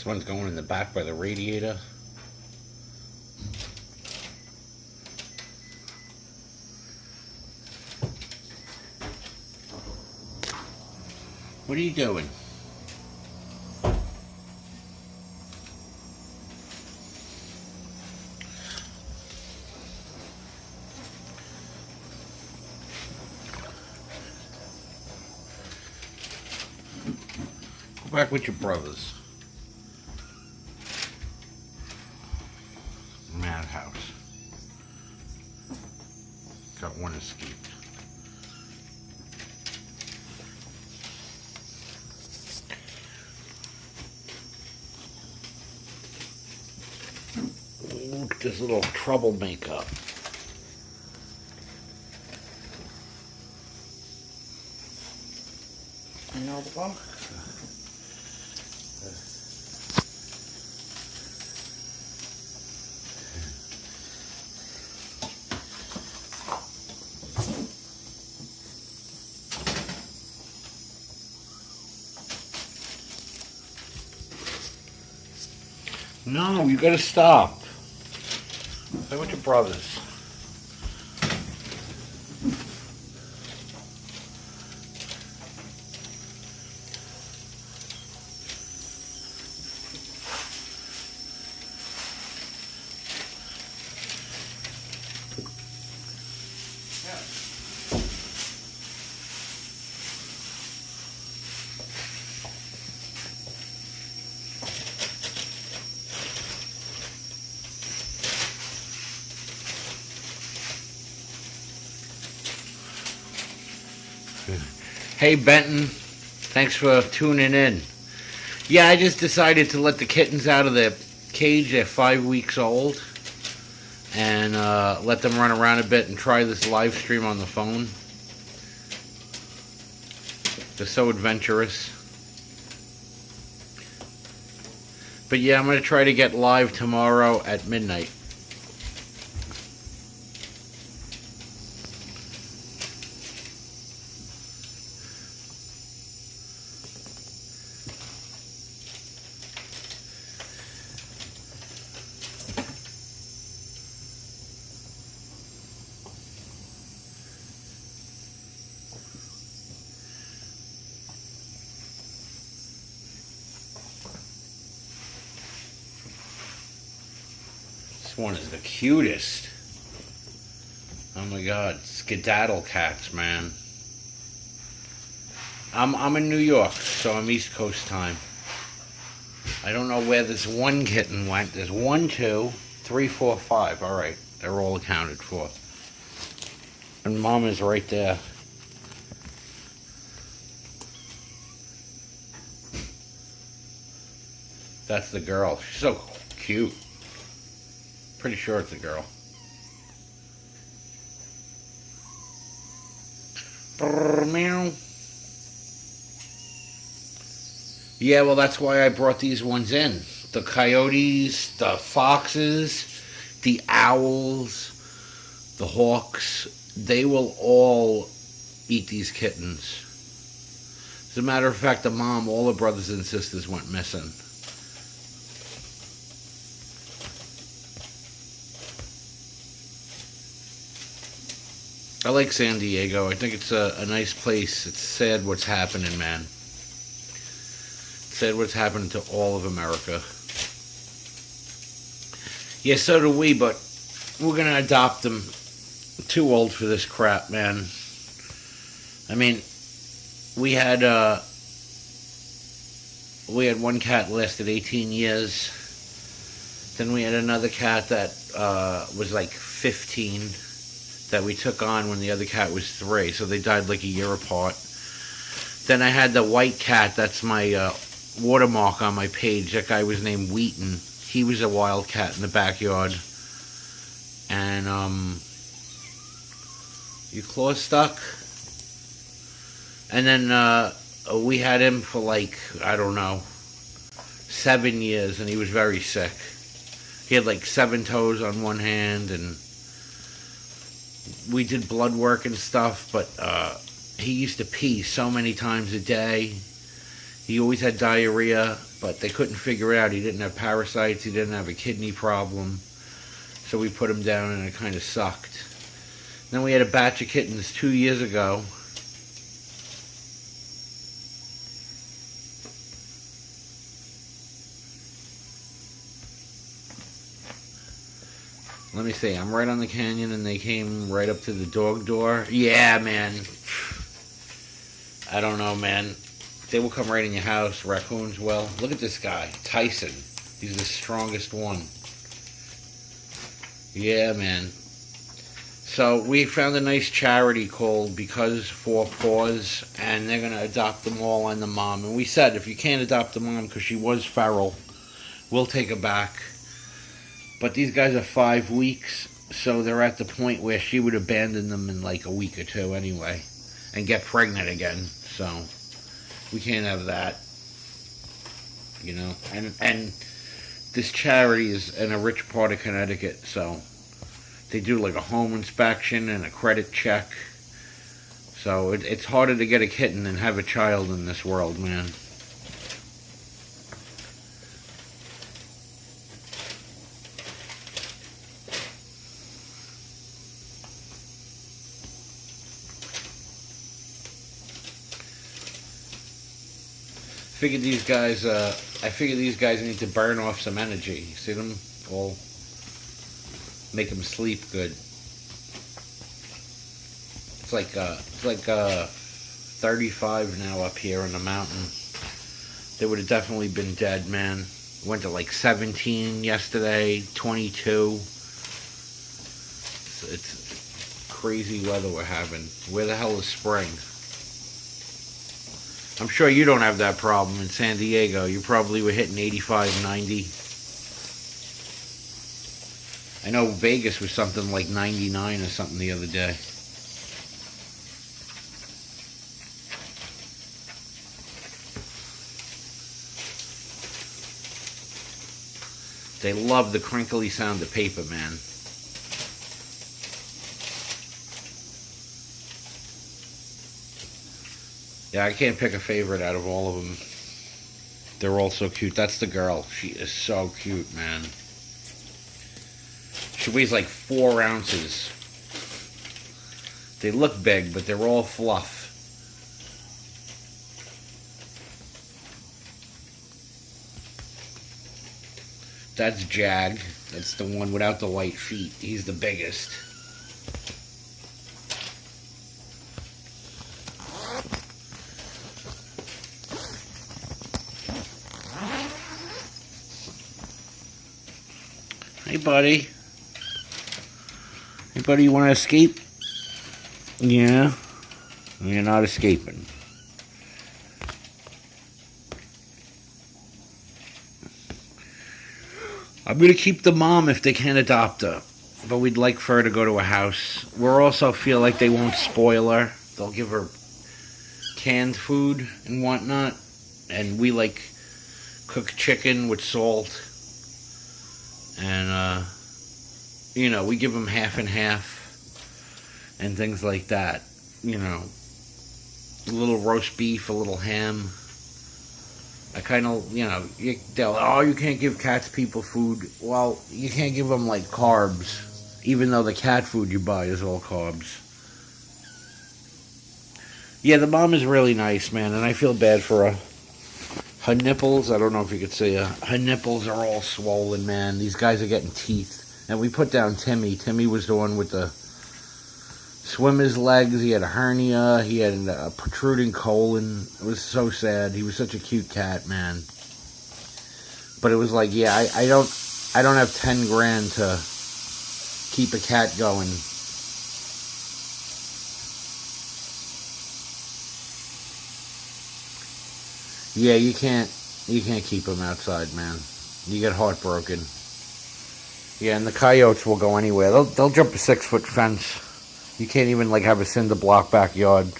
one's going in the back by the radiator. What are you doing? Go back with your brothers. Madhouse. Got one escaped. Look at this little troublemaker. Another one. No, you gotta stop. Play with your brothers. Hey Benton, thanks for tuning in. Yeah, I just decided to let the kittens out of the cage. They're 5 weeks old, and let them run around a bit and try this live stream on the phone. They're so adventurous. But yeah, I'm going to try to get live tomorrow at midnight. One is the cutest. Oh my god, skedaddle cats, man. I'm in New York, so I'm East Coast time. I don't know where this one kitten went. There's 1, 2, 3, 4, 5. All right, they're all accounted for. And Mom is right there. That's the girl. She's so cute. Pretty sure it's a girl. Brr, meow. Yeah, well, that's why I brought these ones in. The coyotes, the foxes, the owls, the hawks, they will all eat these kittens. As a matter of fact, the mom, all her brothers and sisters went missing. I like San Diego. I think it's a nice place. It's sad what's happening, man. It's sad what's happening to all of America. Yeah, so do we, but we're going to adopt them. Too old for this crap, man. I mean, we had one cat lasted 18 years. Then we had another cat that was like 15. That we took on when the other cat was 3, so they died like a year apart. Then I had the white cat, that's my watermark on my page. That guy was named Wheaton. He was a wild cat in the backyard. And, your claw stuck? And then we had him for like, I don't know, 7 years, and he was very sick. He had like 7 toes on one hand, and we did blood work and stuff, but he used to pee so many times a day. He always had diarrhea, but they couldn't figure it out. He didn't have parasites. He didn't have a kidney problem. So we put him down, and it kind of sucked. Then we had a batch of kittens 2 years ago. Let me see. I'm right on the canyon, and they came right up to the dog door. Yeah, man. I don't know, man. They will come right in your house. Raccoons will. Look at this guy. Tyson. He's the strongest one. Yeah, man. So we found a nice charity called Because for Paws, and they're going to adopt them all and the mom. And we said, if you can't adopt the mom because she was feral, we'll take her back. But these guys are 5 weeks, so they're at the point where she would abandon them in like a week or two anyway, and get pregnant again. So we can't have that, you know. And this charity is in a rich part of Connecticut, so they do like a home inspection and a credit check. So it's harder to get a kitten than have a child in this world, man. I figured these guys need to burn off some energy. See them all, make them sleep good. It's like 35 now up here in the mountain. They would have definitely been dead, man. Went to like 17 yesterday, 22. It's crazy weather we're having. Where the hell is spring? I'm sure you don't have that problem in San Diego. You probably were hitting 85, 90. I know Vegas was something like 99 or something the other day. They love the crinkly sound of paper, man. Yeah, I can't pick a favorite out of all of them. They're all so cute. That's the girl. She is so cute, man. She weighs like 4 ounces. They look big, but they're all fluff. That's Jag. That's the one without the white feet. He's the biggest. Hey, buddy. Hey, buddy, you want to escape? Yeah? You're not escaping. I'm going to keep the mom if they can't adopt her. But we'd like for her to go to a house. We'll also feel like they won't spoil her. They'll give her canned food and whatnot. And we like cook chicken with salt. And, you know, we give them half and half and things like that. You know, a little roast beef, a little ham. I kind of, you know, you can't give cats people food. Well, you can't give them, like, carbs, even though the cat food you buy is all carbs. Yeah, the mom is really nice, man, and I feel bad for her. Her nipples, I don't know if you could see her nipples are all swollen, man. These guys are getting teeth. And we put down Timmy. Timmy was the one with the swimmer's legs. He had a hernia. He had a protruding colon. It was so sad. He was such a cute cat, man. But it was like, yeah, I don't have 10 grand to keep a cat going. Yeah, you can't keep them outside, man. You get heartbroken. Yeah, and the coyotes will go anywhere. They'll jump a 6-foot fence. You can't even like have a cinder block backyard.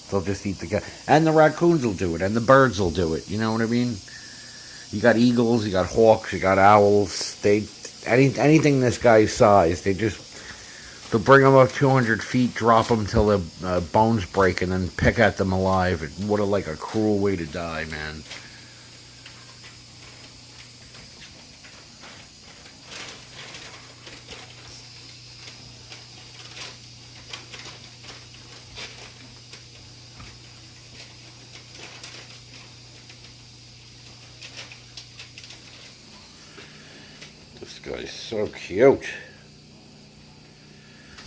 They'll just eat the cat. And the raccoons will do it, and the birds will do it. You know what I mean? You got eagles, you got hawks, you got owls. Anything this guy's size, they'll They'll bring them up 200 feet, drop them till their bones break, and then pick at them alive. What a cruel way to die, man. This guy's so cute.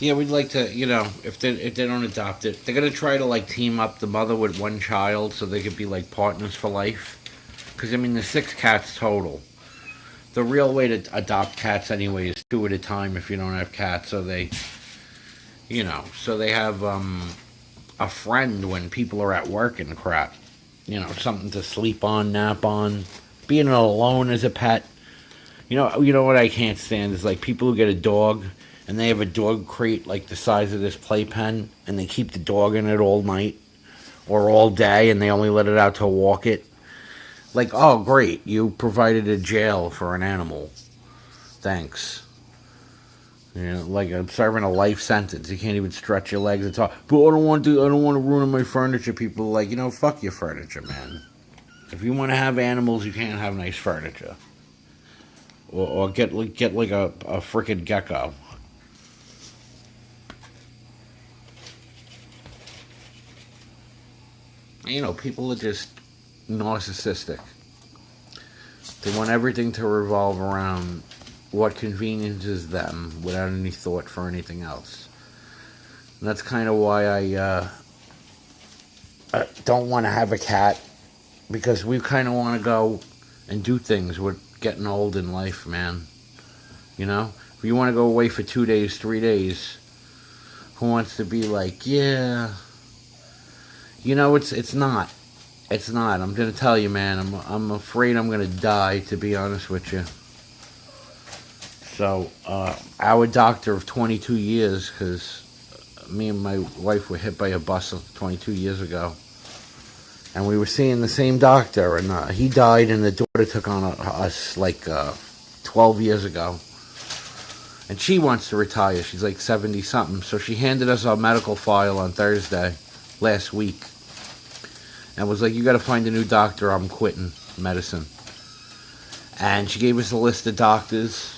Yeah, we'd like to, if they don't adopt it, they're gonna try to like team up the mother with one child so they could be like partners for life. Because there's 6 cats total. The real way to adopt cats anyway is 2 at a time if you don't have cats. So they have a friend when people are at work and crap. Something to sleep on, nap on. Being alone as a pet. You know what I can't stand is like people who get a dog and they have a dog crate like the size of this playpen and they keep the dog in it all night or all day and they only let it out to walk it. Like, oh great, you provided a jail for an animal. Thanks. Like I'm serving a life sentence. You can't even stretch your legs and talk. But I don't want to ruin my furniture. People are like, fuck your furniture, man. If you want to have animals, you can't have nice furniture. Or get like a frickin' gecko. People are just narcissistic. They want everything to revolve around what conveniences them without any thought for anything else. And that's kind of why I don't want to have a cat, because we kind of want to go and do things. We're getting old in life, man. If you want to go away for 2 days, 3 days, who wants to be like, yeah, it's not. It's not. I'm gonna tell you, man. I'm afraid I'm gonna die, to be honest with you. So, our doctor of 22 years, because me and my wife were hit by a bus 22 years ago, and we were seeing the same doctor, and he died, and the daughter took on us like 12 years ago. And she wants to retire. She's like 70-something. So she handed us our medical file on Thursday last week. And was like, you got to find a new doctor. I'm quitting medicine. And she gave us a list of doctors.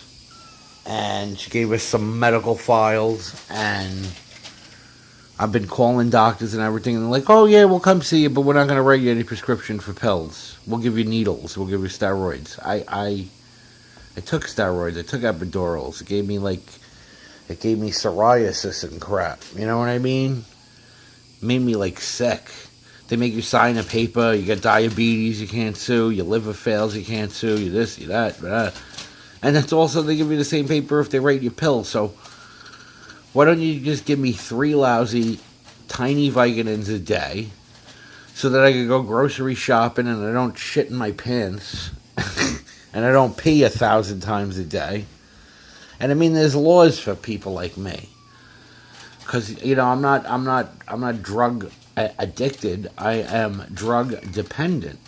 And she gave us some medical files. And I've been calling doctors and everything. And they're like, oh, yeah, we'll come see you. But we're not going to write you any prescription for pills. We'll give you needles. We'll give you steroids. I took steroids. I took epidurals. It gave me psoriasis and crap. You know what I mean? Made me like sick. They make you sign a paper. You got diabetes, you can't sue. Your liver fails, you can't sue. You this, you that, blah. And that's also, they give you the same paper if they write you pills. So why don't you just give me 3 lousy, tiny vitamins a day so that I can go grocery shopping and I don't shit in my pants and I don't pee 1,000 times a day. And there's laws for people like me. Because, I'm not drug addicted. I am drug dependent.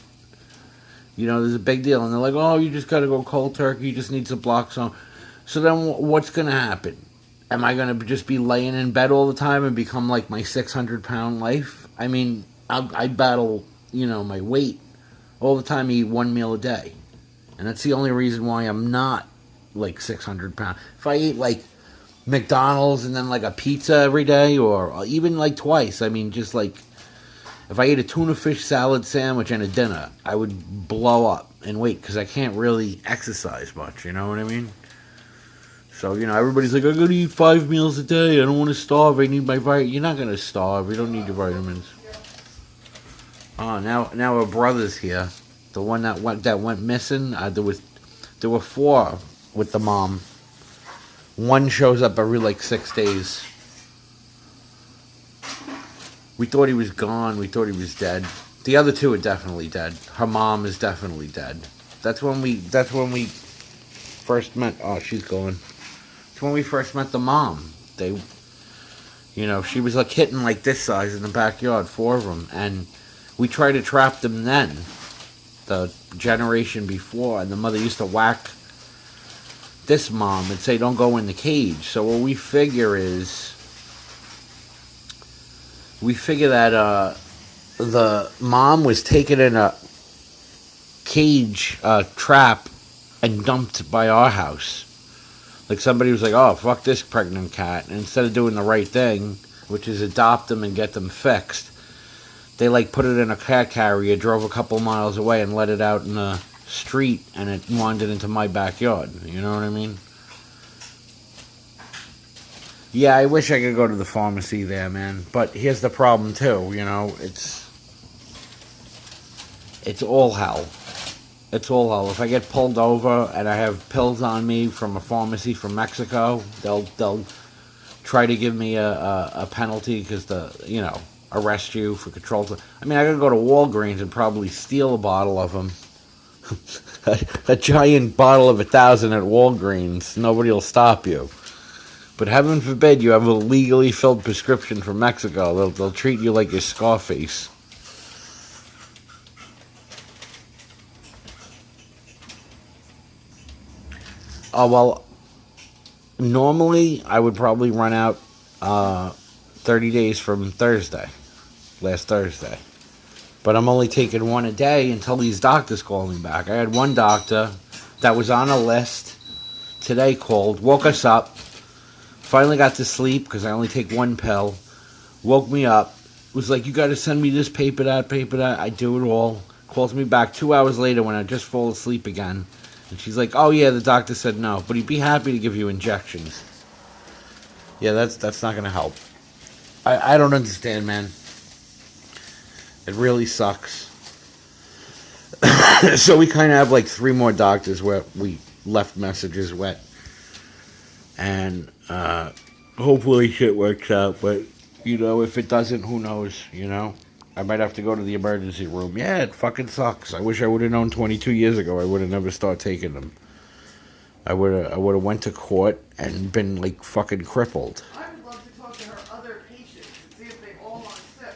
There's a big deal. And they're like, oh, you just got to go cold turkey. You just need to block some. So then what's going to happen? Am I going to just be laying in bed all the time and become like my 600-pound life? I battle, my weight all the time. I eat 1 meal a day. And that's the only reason why I'm not like 600 pounds. If I eat like McDonald's and then like a pizza every day, or even like twice, just like if I ate a tuna fish salad sandwich and a dinner, I would blow up in weight because I can't really exercise much, you know what I mean? So, everybody's like, I gotta eat 5 meals a day, I don't want to starve, I need my vitamins. You're not gonna starve, you don't need your vitamins. Oh, now her brother's here. The one that went missing. There were 4 with the mom. One shows up every like 6 days. We thought he was gone. We thought he was dead. The other 2 are definitely dead. Her mom is definitely dead. That's when we first met. Oh, she's gone. That's when we first met the mom. She was a kitten like this size in the backyard, 4 of them, and we tried to trap them then. The generation before, and the mother used to whack this mom and say, don't go in the cage. So what we figure is, that the mom was taken in a cage trap and dumped by our house. Like somebody was like, oh, fuck this pregnant cat. And instead of doing the right thing, which is adopt them and get them fixed, they like put it in a cat carrier, drove a couple miles away and let it out in the street, and it wandered into my backyard. You know what I mean? Yeah, I wish I could go to the pharmacy there, man. But here's the problem too, you know, it's all hell. It's all hell. If I get pulled over and I have pills on me from a pharmacy from Mexico, they'll try to give me a penalty because arrest you for controlled. I mean, I could go to Walgreens and probably steal a bottle of them. a giant bottle of 1,000 at Walgreens. Nobody will stop you. But heaven forbid you have a legally filled prescription from Mexico. They'll treat you like you're Scarface. Oh, well, normally I would probably run out 30 days from last Thursday. But I'm only taking one a day until these doctors call me back. I had one doctor that was on a list today called, woke us up, finally got to sleep because I only take one pill, woke me up, was like, you got to send me this paper, that, I do it all, calls me back 2 hours later when I just fall asleep again. And she's like, oh yeah, the doctor said no, but he'd be happy to give you injections. Yeah, that's not going to help. I don't understand, man. It really sucks. So we kind of have like 3 more doctors where we left messages with. And hopefully shit works out. But, if it doesn't, who knows, I might have to go to the emergency room. Yeah, it fucking sucks. I wish I would have known 22 years ago. I would have never started taking them. I would have went to court and been like fucking crippled. I would love to talk to her other patients and see if they all are sick.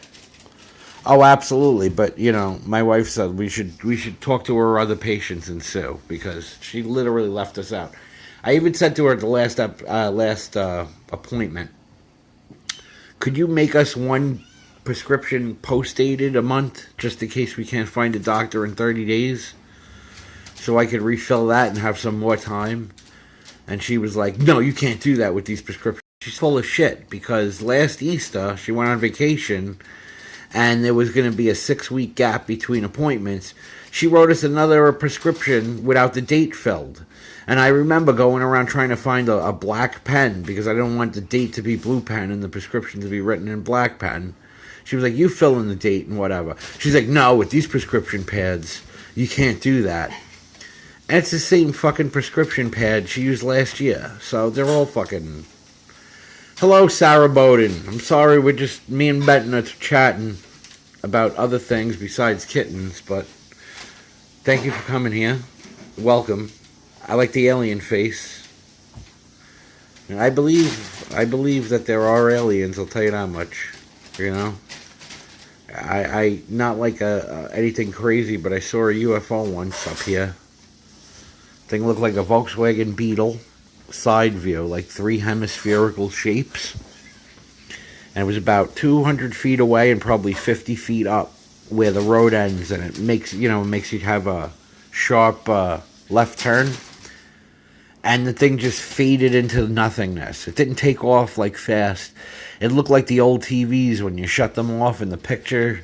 Oh, absolutely. But my wife said we should talk to her other patients and sue because she literally left us out. I even said to her at the last appointment, could you make us one prescription post-dated a month just in case we can't find a doctor in 30 days so I could refill that and have some more time? And she was like, no, you can't do that with these prescriptions. She's full of shit because last Easter she went on vacation and there was going to be a 6-week gap between appointments. She wrote us another prescription without the date filled. And I remember going around trying to find a black pen because I didn't want the date to be blue pen and the prescription to be written in black pen. She was like, you fill in the date and whatever. She's like, no, with these prescription pads, you can't do that. And it's the same fucking prescription pad she used last year. So they're all fucking... Hello, Sarah Bowden. I'm sorry, me and Benton are chatting about other things besides kittens, but thank you for coming here. Welcome. I like the alien face. And I believe that there are aliens, I'll tell you that much. I not like anything crazy, but I saw a UFO once up here. Thing looked like a Volkswagen Beetle. Side view, like 3 hemispherical shapes. And it was about 200 feet away and probably 50 feet up where the road ends. And it makes you have a sharp left turn. And the thing just faded into nothingness. It didn't take off like fast. It looked like the old TVs when you shut them off and the picture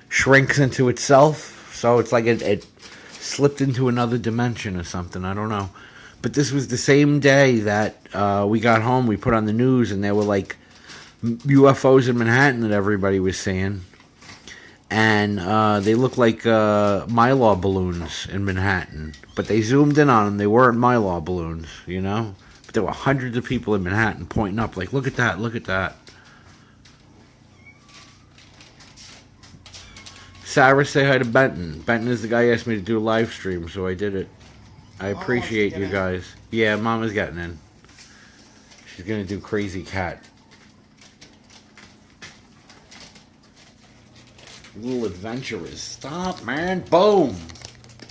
shrinks into itself. So it's like it slipped into another dimension or something. I don't know. But this was the same day that we got home. We put on the news and there were like UFOs in Manhattan that everybody was seeing. And they looked like Mylar balloons in Manhattan. But they zoomed in on them. They weren't Mylar balloons, But there were hundreds of people in Manhattan pointing up like, look at that, look at that. Sarah, say hi to Benton. Benton is the guy who asked me to do a live stream, so I did it. I appreciate you guys. Yeah, Mama's getting in. She's going to do Crazy Cat. Little adventurers. Stop, man. Boom.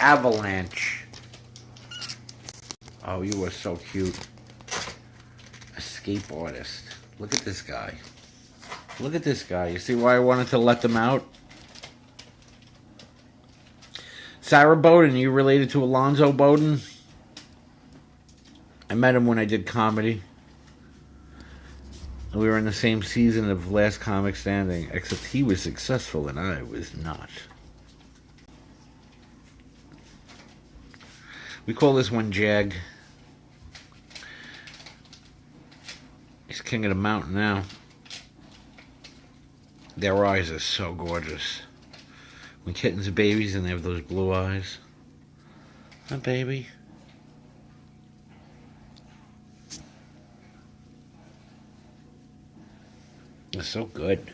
Avalanche. Oh, you are so cute. Escape artist. Look at this guy. Look at this guy. You see why I wanted to let them out? Sarah Bowden, you related to Alonzo Bowden? I met him when I did comedy. We were in the same season of Last Comic Standing, except he was successful and I was not. We call this one Jag. He's king of the mountain now. Their eyes are so gorgeous. When kittens are babies and they have those blue eyes. Huh, baby? They're so good.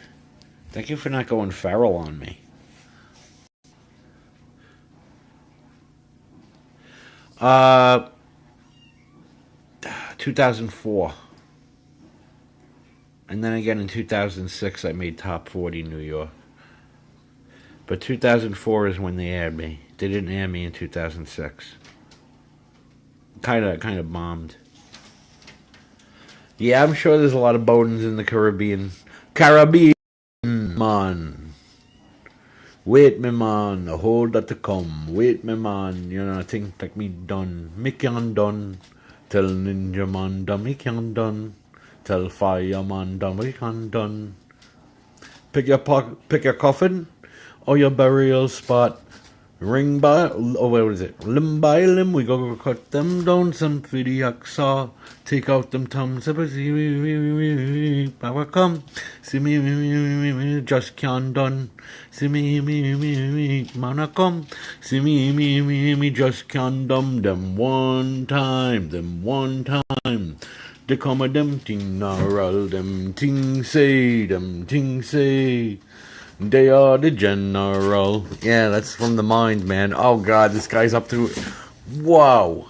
Thank you for not going feral on me. 2004. And then again in 2006 I made Top 40 New York. But 2004 is when they aired me. They didn't air me in 2006. Kind of bombed. Yeah, I'm sure there's a lot of Bowdens in the Caribbean. Man. Wait, me man, a hold that to come. Wait, me man, you know, think like me done. Me can done. Tell ninja man done, me can done. Tell fireman done, me can done. Pick your coffin or your burial spot. Ring by, what is it? Limb by limb, we go cut them down some for the hacksaw. Take out them thumbs, see me, power come. See me, just can't done. See me, man, I come. See me, just can't done. Them one time. They come a them ting narrow, them ting say. They are the general. Yeah, that's from the mind, man. Oh, God, this guy's up to it. Whoa.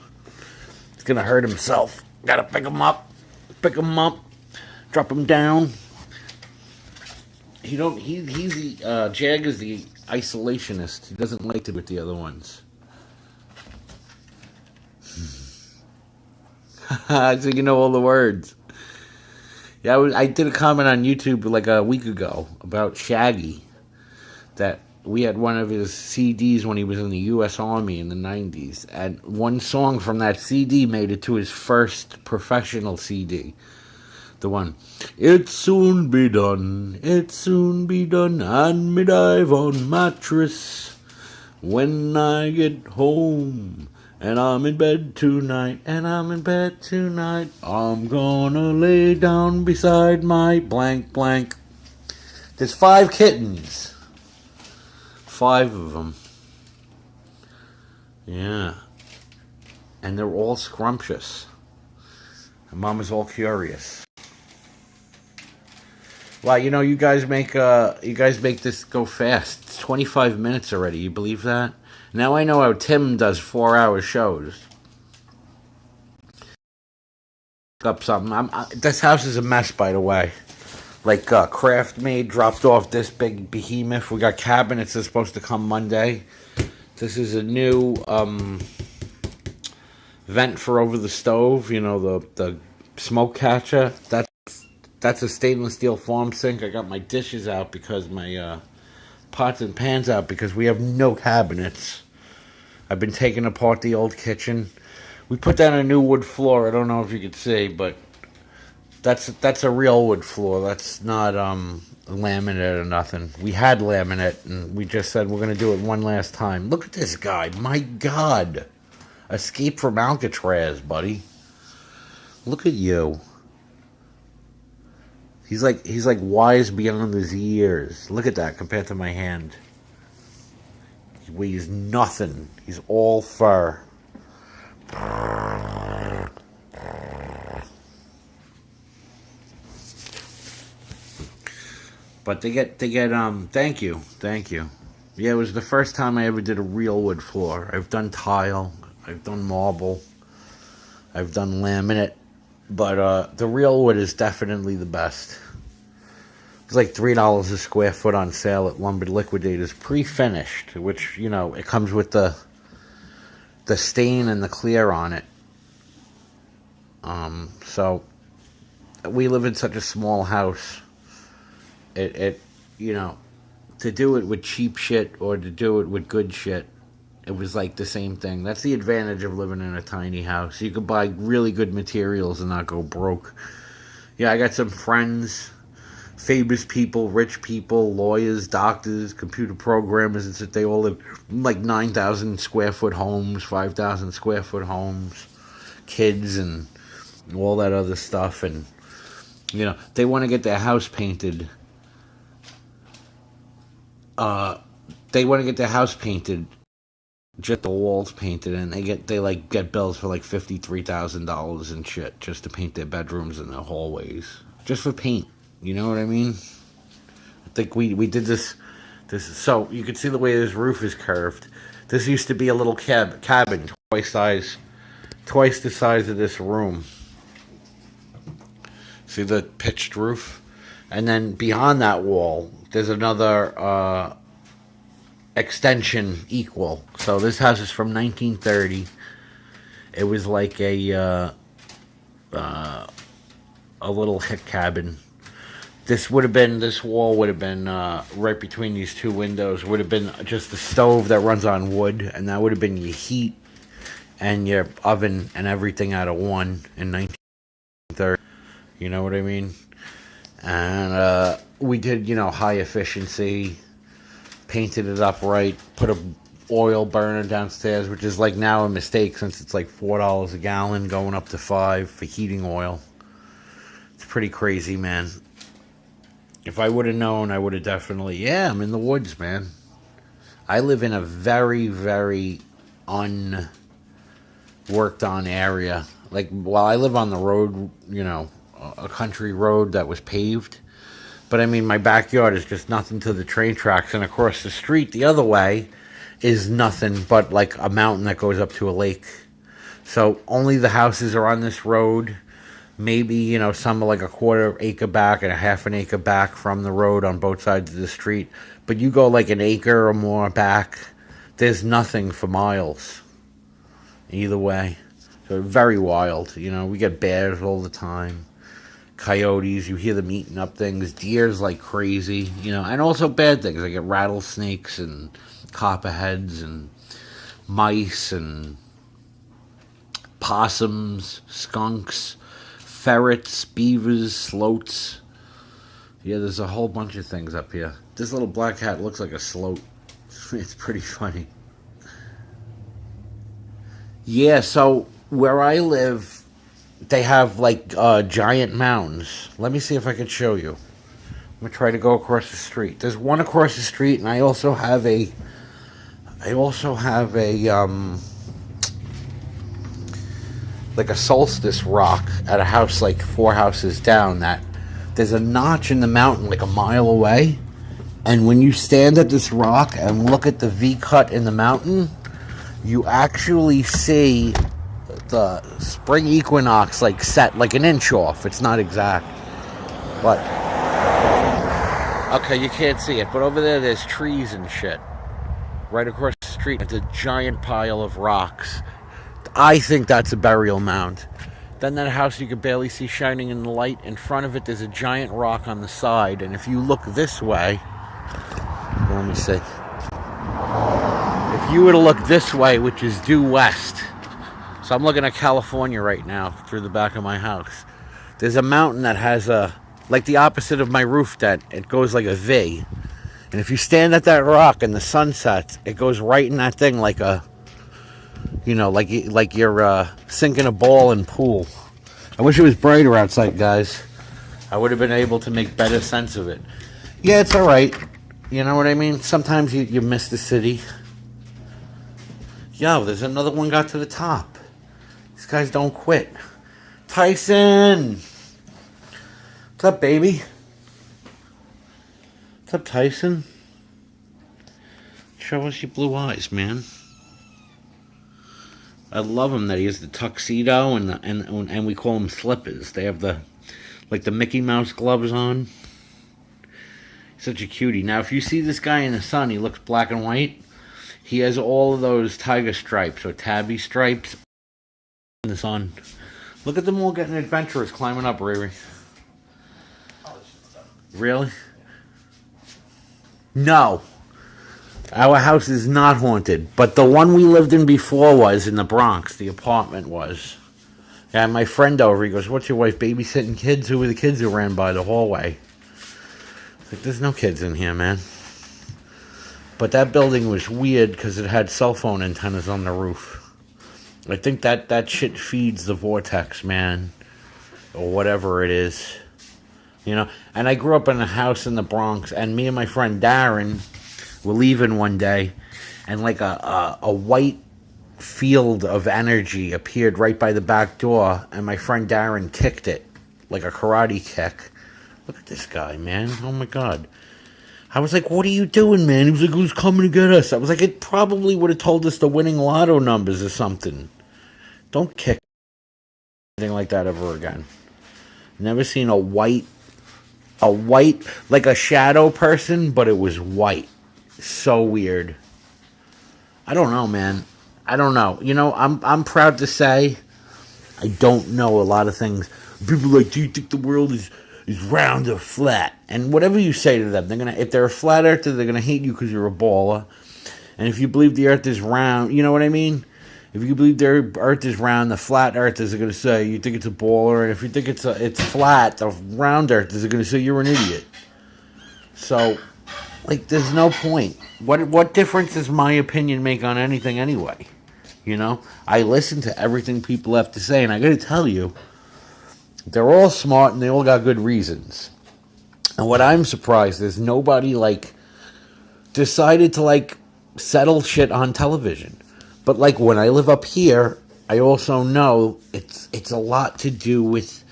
He's going to hurt himself. Gotta pick him up. Drop him down. He's the, Jag is the isolationist. He doesn't like to be with the other ones. So you know all the words. Yeah, I did a comment on YouTube like a week ago about Shaggy. That we had one of his CDs when he was in the U.S. Army in the 90s. And one song from that CD made it to his first professional CD. The one, "It soon be done, and me dive on mattress. When I get home, and I'm in bed tonight, I'm gonna lay down beside my blank blank." There's 5 kittens. 5 of them. Yeah. And they're all scrumptious. And Mama's all curious. Wow, you know, you guys make this go fast. It's 25 minutes already. You believe that? Now I know how Tim does 4-hour shows. Up something. This house is a mess, by the way. Like Craft Made dropped off this big behemoth. We got cabinets that's supposed to come Monday. This is a new vent for over the stove. You know, the smoke catcher. That's a stainless steel farm sink. I got my dishes out because my pots and pans out because we have no cabinets. I've been taking apart the old kitchen. We put down a new wood floor. I don't know if you could see, but that's a real wood floor. That's not laminate or nothing. We had laminate, and we just said we're going to do it one last time. Look at this guy. My God. Escape from Alcatraz, buddy. Look at you. He's like wise beyond his years. Look at that compared to my hand. He weighs nothing. He's all fur. But they get thank you. Yeah, it was the first time I ever did a real wood floor. I've done tile, I've done marble, I've done laminate, but the real wood is definitely the best. It's like $3 a square foot on sale at Lumber Liquidators, pre-finished, which, you know, it comes with the stain and the clear on it. So we live in such a small house. It you know, to do it with cheap shit or to do it with good shit, it was like the same thing. That's the advantage of living in a tiny house. You could buy really good materials and not go broke. Yeah, I got some friends, famous people, rich people, lawyers, doctors, computer programmers, and they all live in like 9,000 square foot homes, 5,000 square foot homes, kids, and all that other stuff. And, you know, they want to get their house painted. They want to get their house painted, just the walls painted, and they get bills for like $53,000 and shit just to paint their bedrooms and their hallways, just for paint. You know what I mean? I think we did this. So you can see the way this roof is curved. This used to be a little cabin, twice the size of this room. See the pitched roof? And then beyond that wall, there's another extension equal. So this house is from 1930. It was like a little hick cabin. This wall would have been right between these two windows. Would have been just the stove that runs on wood, and that would have been your heat and your oven and everything out of one in 1930. You know what I mean? And we did, high efficiency, painted it up right, put a oil burner downstairs, which is like now a mistake since it's like $4 a gallon going up to $5 for heating oil. It's pretty crazy, man. If I would have known, I would have definitely... Yeah, I'm in the woods, man. I live in a very, very unworked on area. Like, while I live on the road, a country road that was paved. But, I mean, my backyard is just nothing to the train tracks. And across the street, the other way, is nothing but, like, a mountain that goes up to a lake. So, only the houses are on this road. Maybe, some are like a quarter acre back and a half an acre back from the road on both sides of the street. But you go like an acre or more back, there's nothing for miles. Either way. So very wild. We get bears all the time. Coyotes, you hear them eating up things. Deers like crazy, and also bad things. Like rattlesnakes and copperheads and mice and possums, skunks, ferrets, beavers, sloats. Yeah, there's a whole bunch of things up here. This little black cat looks like a sloat. It's pretty funny. Yeah, so where I live, they have like giant mounds. Let me see if I can show you. I'm gonna try to go across the street. There's one across the street, and I also have a like a solstice rock at a house like 4 houses down, that there's a notch in the mountain like a mile away, and when you stand at this rock and look at the V cut in the mountain, you actually see the spring equinox like set like an inch off. It's not exact, but okay, you can't see it, but over there's trees and shit right across the street. It's a giant pile of rocks. I think that's a burial mound. Then that house you could barely see shining in the light. In front of it, there's a giant rock on the side. And if you look this way... Let me see. If you were to look this way, which is due west... So I'm looking at California right now through the back of my house. There's a mountain that has like the opposite of my roof dent. It goes like a V. And if you stand at that rock and the sun sets, it goes right in that thing like a... like you're sinking a ball in pool. I wish it was brighter outside, guys. I would have been able to make better sense of it. Yeah, it's alright. You know what I mean? Sometimes you miss the city. Yo, there's another one got to the top. These guys don't quit. Tyson! What's up, baby? What's up, Tyson? Show us your blue eyes, man. I love him that he has the tuxedo and we call them slippers. They have the Mickey Mouse gloves on. Such a cutie. Now, if you see this guy in the sun, he looks black and white. He has all of those tiger stripes or tabby stripes in the sun. Look at them all getting adventurous climbing up, Riri. Oh, this shit's done. Really? No. Our house is not haunted, but the one we lived in before was in the Bronx. The apartment was. Yeah, my friend over, he goes, what's your wife babysitting kids? Who were the kids who ran by the hallway? It's like, there's no kids in here, man. But that building was weird because it had cell phone antennas on the roof. I think that shit feeds the vortex, man. Or whatever it is. You know? And I grew up in a house in the Bronx, and me and my friend Darren were leaving one day, and like a white field of energy appeared right by the back door, and my friend Darren kicked it like a karate kick. Look at this guy, man. Oh my God. I was like, what are you doing, man? He was like, who's coming to get us? I was like, it probably would have told us the winning lotto numbers or something. Don't kick anything like that ever again. Never seen a white, like a shadow person, but it was white. So weird. I don't know, man. I don't know. You know, I'm proud to say I don't know a lot of things. People are like, do you think the world is round or flat? And whatever you say to them, if they're a flat earther, they're gonna hate you because you're a baller. And if you believe the earth is round, you know what I mean? If you believe the earth is round, the flat earthers are gonna say you think it's a baller, and if you think it's flat, the round earthers are gonna say you're an idiot. So, like, there's no point. What difference does my opinion make on anything anyway? You know, I listen to everything people have to say, and I got to tell you, they're all smart and they all got good reasons. And what I'm surprised is nobody like decided to like settle shit on television. But like when I live up here, I also know it's a lot to do with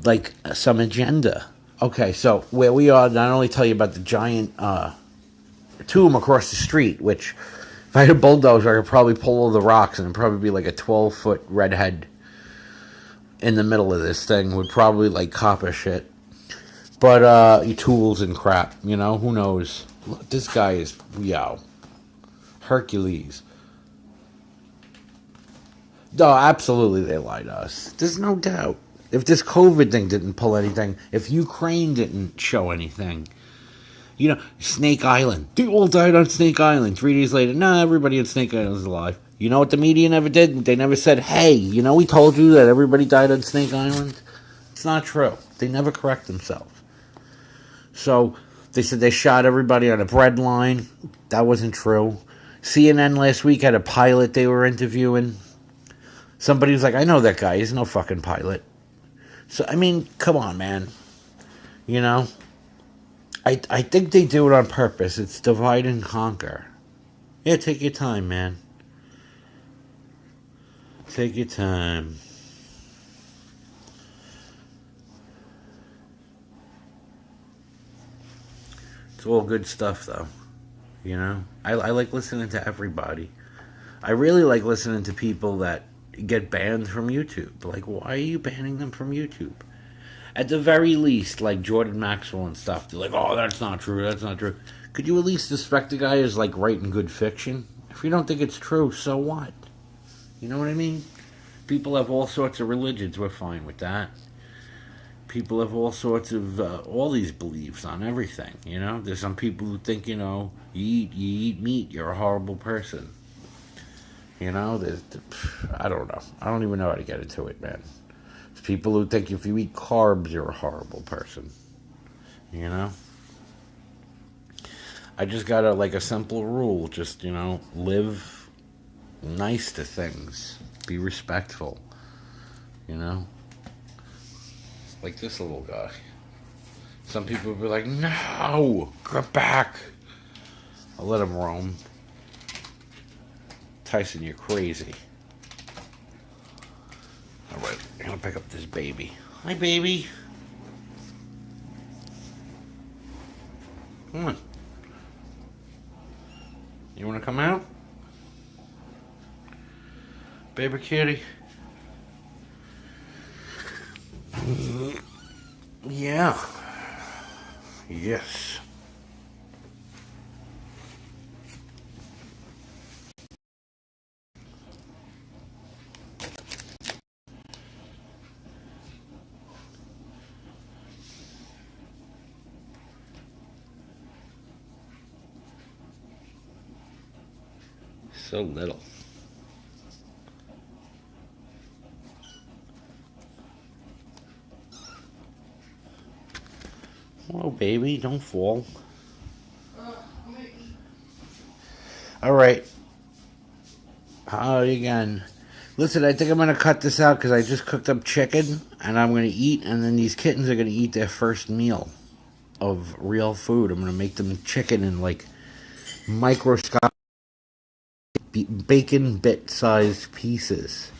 like some agenda. Okay, so where we are, not only tell you about the giant tomb across the street, which if I had a bulldozer, I could probably pull all the rocks and it'd probably be like a 12-foot redhead in the middle of this thing, would probably like copper shit. But your tools and crap, you know, who knows? Look, this guy is, Hercules. No, absolutely they lied to us. There's no doubt. If this COVID thing didn't pull anything, if Ukraine didn't show anything, you know, Snake Island. They all died on Snake Island. 3 days later, everybody on Snake Island is alive. You know what the media never did? They never said, hey, you know, we told you that everybody died on Snake Island? It's not true. They never correct themselves. So, they said they shot everybody on a bread line. That wasn't true. CNN last week had a pilot they were interviewing. Somebody was like, I know that guy. He's no fucking pilot. So, I mean, come on, man. You know? I think they do it on purpose. It's divide and conquer. Yeah, take your time, man. Take your time. It's all good stuff, though. You know? I like listening to everybody. I really like listening to people that get banned from YouTube. Like, why are you banning them from YouTube? At the very least, like Jordan Maxwell and stuff, they're like, oh, that's not true, that's not true. Could you at least suspect the guy is, like, writing good fiction? If you don't think it's true, so what? You know what I mean? People have all sorts of religions, we're fine with that. People have all sorts of, all these beliefs on everything, you know? There's some people who think, you know, you eat meat, you're a horrible person. You know, I don't know. I don't even know how to get into it, man. There's people who think if you eat carbs, you're a horrible person. You know? I just got a simple rule. Just, you know, live nice to things. Be respectful. You know? Like this little guy. Some people will be like, no! Get back! I'll let him roam. Tyson, you're crazy. Alright, I'm gonna pick up this baby. Hi, baby. Come on. You wanna come out? Baby kitty. Yeah. Yes. So little. Whoa, baby, don't fall. All right. Again. Listen, I think I'm going to cut this out because I just cooked up chicken and I'm going to eat, and then these kittens are going to eat their first meal of real food. I'm going to make them chicken in like microscopic bacon bit-sized pieces.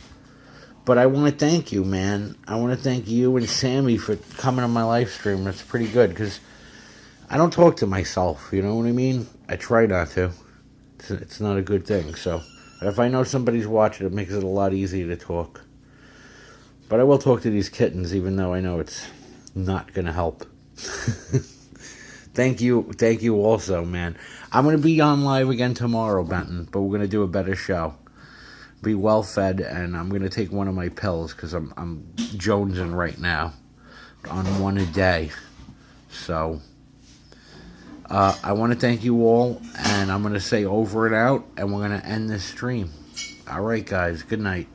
But I want to thank you, man. I want to thank you and Sammy for coming on my live stream. That's pretty good because I don't talk to myself. You know what I mean? I try not to. It's not a good thing. So if I know somebody's watching, it makes it a lot easier to talk. But I will talk to these kittens, even though I know it's not going to help. Thank you also, man. I'm going to be on live again tomorrow, Benton, but we're going to do a better show. Be well fed, and I'm going to take one of my pills because I'm jonesing right now on one a day. So I want to thank you all, and I'm going to say over and out, and we're going to end this stream. All right, guys. Good night.